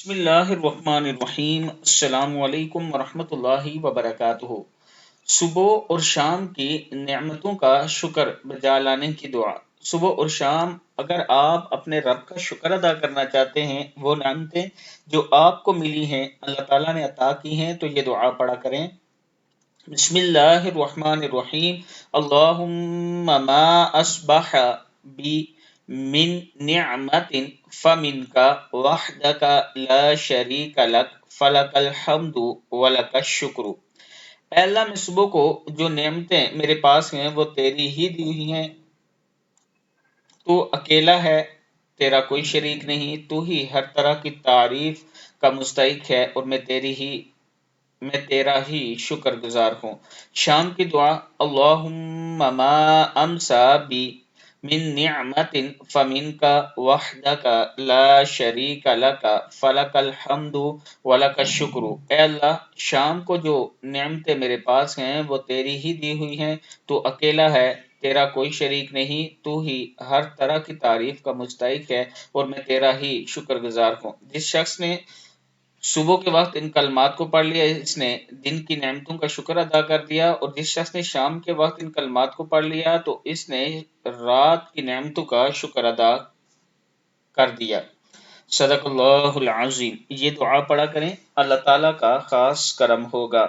بسم اللہ الرحمن الرحیم، السلام علیکم ورحمۃ اللہ وبرکاتہ۔ صبح اور شام کی نعمتوں کا شکر بجا لانے کی دعا۔ صبح اور شام اگر آپ اپنے رب کا شکر ادا کرنا چاہتے ہیں، وہ نعمتیں جو آپ کو ملی ہیں، اللہ تعالیٰ نے عطا کی ہیں، تو یہ دعا پڑھا کریں۔ بسم اللہ الرحمن الرحیم، اللہم ما اصبح بی من نعمت فمنک وحدک لا شریک لک فلک الحمد ولک الشکر۔ اے اللہ، میں صبح کو جو نعمتیں میرے پاس ہیں وہ تیری ہی دی ہوئی ہیں، تو اکیلا ہے، تیرا کوئی شریک نہیں، تو ہی ہر طرح کی تعریف کا مستحق ہے، اور میں تیرا ہی شکر گزار ہوں۔ شام کی دعا، اللہم ما امسا بی من نعمت فمنک وحدک لا شریک لک فلک الحمد ولک الشکر۔ اے اللہ، شام کو جو نعمتیں میرے پاس ہیں وہ تیری ہی دی ہوئی ہیں، تو اکیلا ہے، تیرا کوئی شریک نہیں، تو ہی ہر طرح کی تعریف کا مستحق ہے، اور میں تیرا ہی شکر گزار ہوں۔ جس شخص نے صبح کے وقت ان کلمات کو پڑھ لیا، اس نے دن کی نعمتوں کا شکر ادا کر دیا، اور جس شخص نے شام کے وقت ان کلمات کو پڑھ لیا تو اس نے رات کی نعمتوں کا شکر ادا کر دیا۔ صدق اللہ العظیم۔ یہ دعا پڑھا کریں، اللہ تعالیٰ کا خاص کرم ہوگا۔